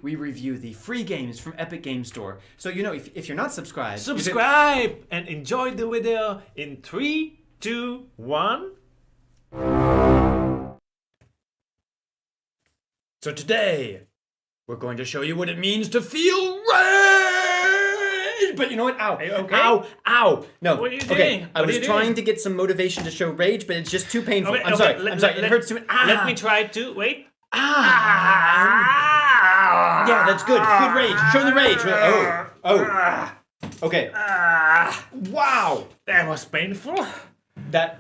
we review the free games from Epic Game Store. So, you know, if you're not subscribed... Subscribe and enjoy the video in 3, 2, 1. So today, we're going to show you what it means to feel rage! But you know what? Ow. Are you okay? Ow. Ow. No. What are you okay. doing? I was trying to get some motivation to show rage, but it's just too painful. Okay, I'm sorry. It hurts too much. Let me try to. Wait. Yeah, that's good. Good rage. Show the rage. Oh. Okay. Wow. That was painful. That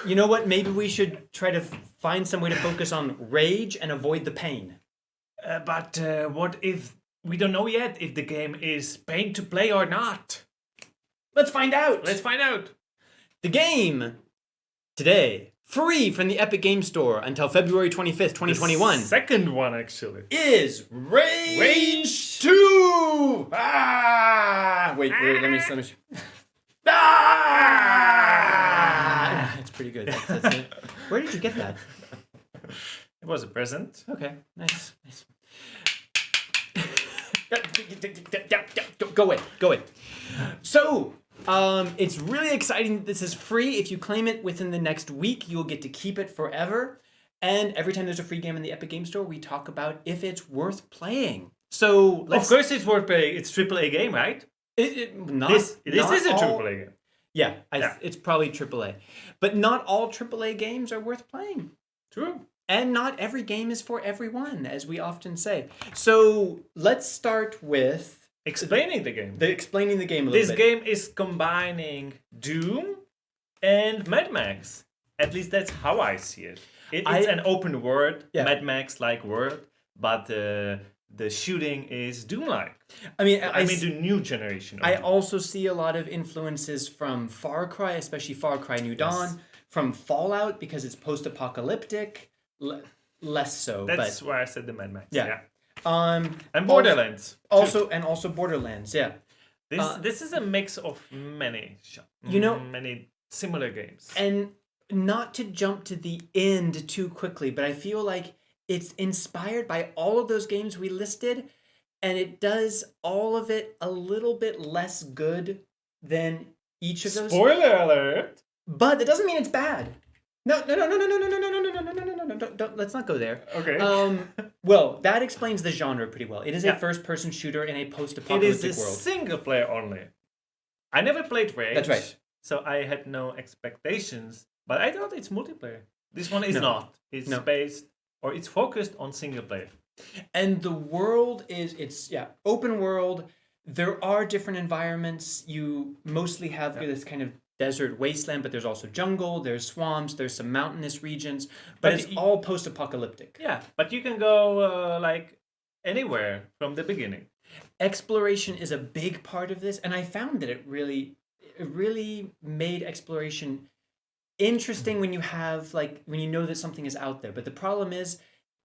you know what? Maybe we should try to find some way to focus on rage and avoid the pain. But what if we don't know yet if the game is pain to play or not? Let's find out. Let's find out. The game today, free from the Epic Game Store until February 25th, 2021. The second one, actually. Is Rage 2! Wait, let me... It's pretty good. That's it. Where did you get that? It was a present. Okay, nice. Go away. So, it's really exciting that this is free. If you claim it within the next week, you'll get to keep it forever. And every time there's a free game in the Epic Game Store, we talk about if it's worth playing. So, of course it's worth playing. It's AAA game, right? This is a AAA game. Yeah, it's probably AAA. But not all AAA games are worth playing. True. And not every game is for everyone, as we often say. So let's start with... Explaining the game. Explaining the game a little bit. This game is combining Doom and Mad Max. At least that's how I see it. It's an open world, Mad Max-like world, but the shooting is Doom-like. I mean the new generation. I also see a lot of influences from Far Cry, especially Far Cry New Dawn, from Fallout because it's post-apocalyptic. Less so. That's why I said the Mad Max. Yeah. And Borderlands. Also Borderlands. Yeah. This is a mix of many similar games. And not to jump to the end too quickly, but I feel like it's inspired by all of those games we listed, and it does all of it a little bit less good than each of those. Spoiler alert! But that doesn't mean it's bad. No, don't, let's not go there. Okay. Well, that explains the genre pretty well. It is a first-person shooter in a post-apocalyptic world. It is a single player only. I never played Rage. That's right. So I had no expectations, but I thought it's multiplayer. This one is not. It's based, or it's focused on single player. And the world is, open world. There are different environments. You mostly have this kind of desert wasteland, but there's also jungle, there's swamps, there's some mountainous regions, but it's all post-apocalyptic. Yeah, but you can go like anywhere from the beginning. Exploration is a big part of this, and I found that it really made exploration interesting when you have when you know that something is out there. But the problem is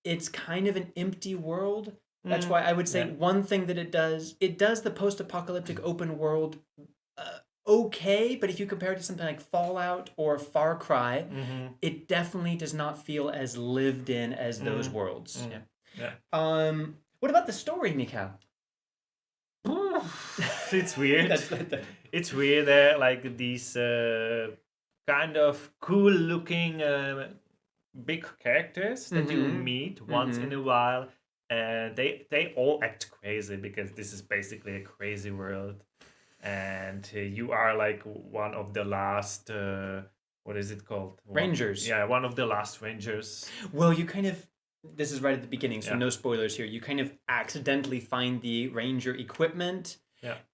it's kind of an empty world. That's why I would say one thing that it does the post-apocalyptic open world okay, but if you compare it to something like Fallout or Far Cry, it definitely does not feel as lived in as those worlds. Yeah. What about the story, Mikhail? It's weird. It's weird. Like these kind of cool-looking big characters that you meet once in a while, and they all act crazy because this is basically a crazy world. And you are like one of the last, what is it called? Rangers. Yeah, one of the last rangers. Well, you kind of, this is right at the beginning, so no spoilers here. You kind of accidentally find the ranger equipment,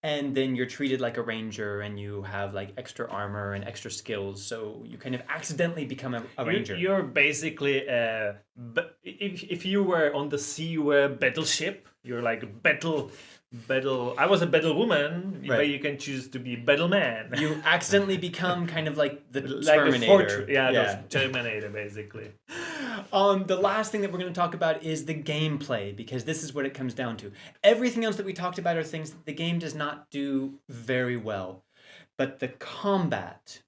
and then you're treated like a ranger, and you have like extra armor and extra skills. So you kind of accidentally become a ranger. You're basically, if you were on the sea, you were a battleship. You're like battle. I was a battle woman, but you can choose to be battle man. You accidentally become kind of like the Terminator. The Terminator, basically. The last thing that we're going to talk about is the gameplay, because this is what it comes down to. Everything else that we talked about are things that the game does not do very well. But the combat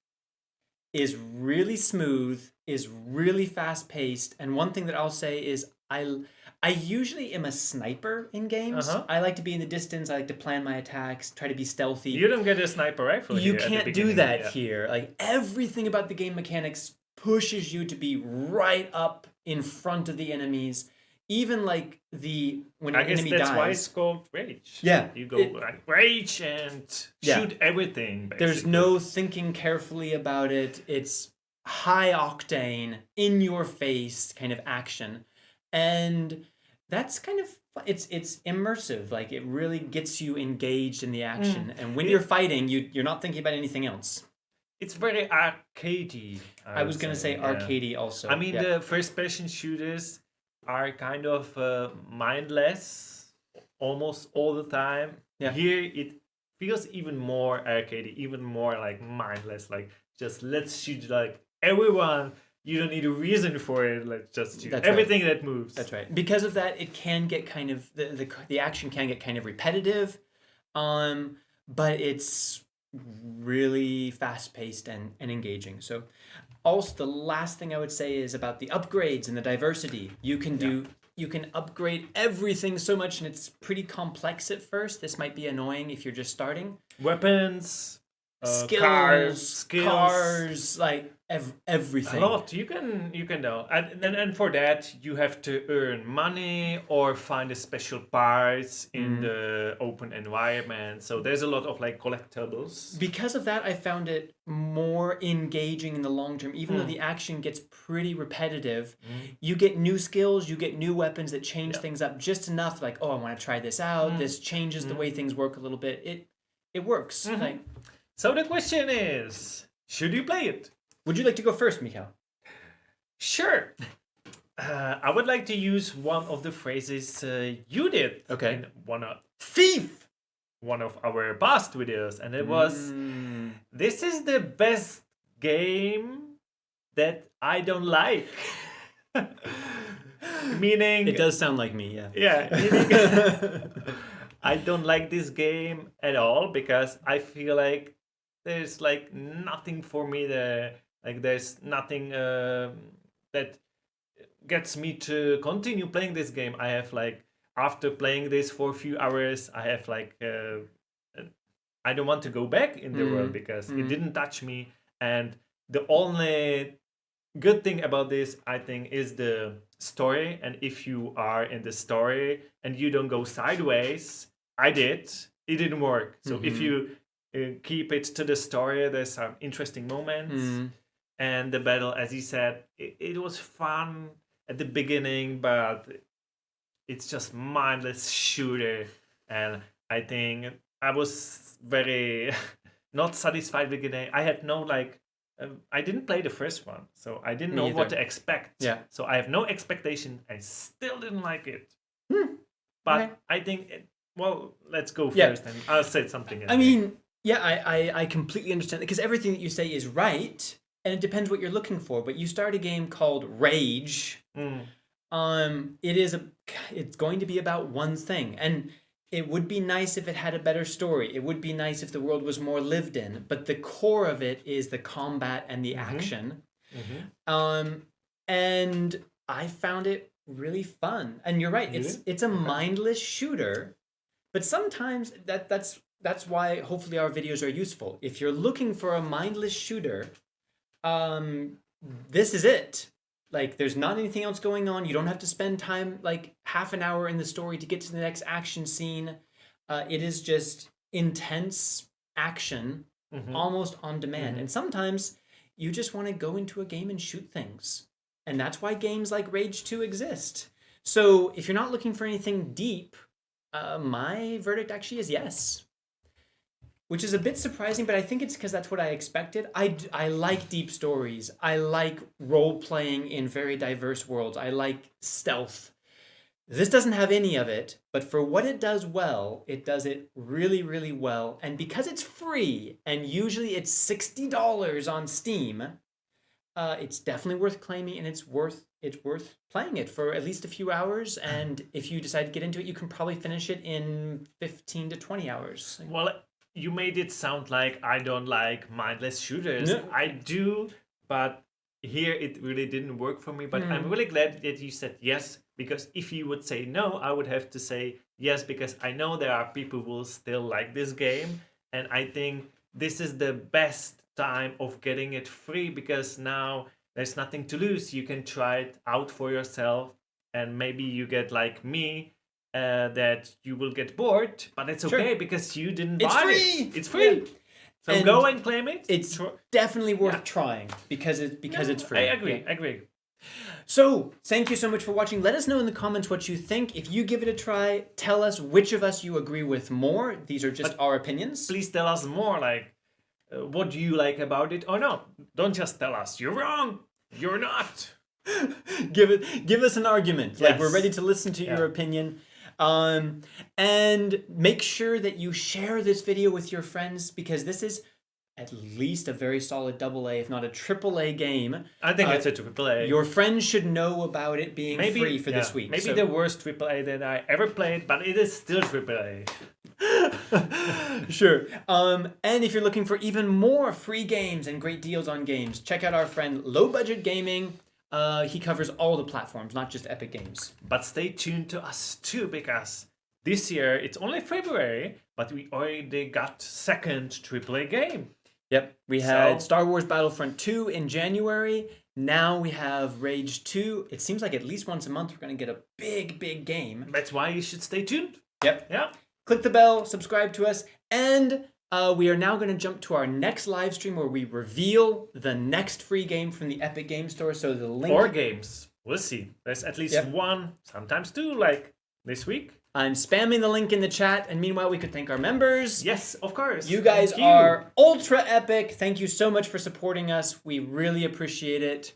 is really smooth, is really fast-paced, and one thing that I'll say is I usually am a sniper in games. Uh-huh. I like to be in the distance. I like to plan my attacks, try to be stealthy. You don't get a sniper rifle You here at the can't do beginning, that yeah. here. Like everything about the game mechanics pushes you to be right up in front of the enemies. Even like when I an guess enemy that's dies. why it's called rage. Yeah, You go it- like rage and shoot everything. There's basically. no thinking carefully about it. It's high octane, in your face kind of action. And that's kind of it's immersive. Like it really gets you engaged in the action. And when you're fighting, you're not thinking about anything else. It's very arcadey. I was gonna say yeah. arcadey also. I mean, the first-person shooters are kind of mindless almost all the time. Yeah. Here it feels even more arcadey, even more like mindless. Like just let's shoot like everyone. You don't need a reason for it. Let's just shoot everything that moves. That's right. Because of that, it can get kind of the action can get kind of repetitive, but it's really fast-paced and engaging. So also the last thing I would say is about the upgrades and the diversity. You can upgrade everything so much, and it's pretty complex at first. This might be annoying if you're just starting. Weapons, skills, skills, cars, like everything. A lot. You can know, and for that you have to earn money or find a special parts in the open environment. So there's a lot of like collectibles. Because of that, I found it more engaging in the long term. Even though the action gets pretty repetitive, you get new skills, you get new weapons that change things up just enough. Like, oh, I want to try this out. This changes the way things work a little bit. It works. Like, so the question is, should you play it? would you like to go first, Mikhail? Sure. I would like to use one of the phrases you did in Thief! one of our past videos, and it was, this is the best game that I don't like. Meaning... It does sound like me, yeah. Yeah, meaning I don't like this game at all because I feel like there's like nothing for me there. Like there's nothing that gets me to continue playing this game. I have like, after playing this for a few hours, I have like, I don't want to go back in the world because it didn't touch me. And the only good thing about this, I think, is the story. And if you are in the story and you don't go sideways, it didn't work. So if you keep it to the story, there's some interesting moments. And the battle, as he said, it was fun at the beginning, but it's just mindless shooter. And I think I was very not satisfied with the game. I had no like, I didn't play the first one, so I didn't know what to expect. Yeah. So I have no expectation. I still didn't like it. But I think, well, let's go first, and I'll say something. I mean, yeah, I completely understand that because everything that you say is right. And it depends what you're looking for, but you start a game called Rage. It's going to be about one thing, and it would be nice if it had a better story. It would be nice if the world was more lived in, but the core of it is the combat and the action. And I found it really fun. And you're right, it's a mindless shooter, but sometimes that's why hopefully our videos are useful. If you're looking for a mindless shooter, this is it. Like, there's not anything else going on. You don't have to spend time, like half an hour in the story to get to the next action scene. It is just intense action, almost on demand. And sometimes you just want to go into a game and shoot things. And that's why games like Rage 2 exist. So if you're not looking for anything deep, my verdict actually is yes. Which is a bit surprising, but I think it's because that's what I expected. I like deep stories. I like role-playing in very diverse worlds. I like stealth. This doesn't have any of it, but for what it does well, it does it really, really well. And because it's free, and usually it's $60 on Steam, it's definitely worth claiming, and it's worth playing it for at least a few hours. And if you decide to get into it, you can probably finish it in 15 to 20 hours. Well, you made it sound like I don't like mindless shooters. No. I do, but here it really didn't work for me. But I'm really glad that you said, yes, Because if you would say no, I would have to say yes, because I know there are people who will still like this game. And I think this is the best time of getting it free, because now there's nothing to lose. You can try it out for yourself, and maybe you get like me, that you will get bored, but it's okay because you didn't buy it. It's free. Yeah. So And go and claim it. It's definitely worth trying because it's free. I agree. I agree. So, thank you so much for watching. Let us know in the comments what you think. If you give it a try, tell us which of us you agree with more. These are just our opinions. Please tell us more, like, what do you like about it or not? Don't just tell us, you're wrong, you're not. Give us an argument. Like, we're ready to listen to your opinion. And make sure that you share this video with your friends, because this is at least a very solid AA, if not a AAA game. I think it's a AAA. Your friends should know about it being free for this week. Maybe the worst AAA that I ever played, but it is still AAA. Sure. And if you're looking for even more free games and great deals on games, check out our friend Low Budget Gaming. He covers all the platforms, not just Epic Games. But stay tuned to us too, because this year it's only February, but we already got second AAA game. Yep, we had Star Wars Battlefront 2 in January. Now we have Rage 2. It seems like at least once a month we're going to get a big game. That's why you should stay tuned. Yep. Yeah. Click the bell, subscribe to us, and we are now going to jump to our next live stream where we reveal the next free game from the Epic Game Store. So the link... Or games. We'll see. There's at least one, sometimes two, like this week. I'm spamming the link in the chat, and meanwhile we could thank our members. Yes, of course. You guys are ultra epic. Thank you so much for supporting us. We really appreciate it.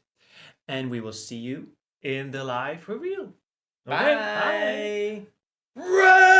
And we will see you in the live reveal. Okay, bye. Bye.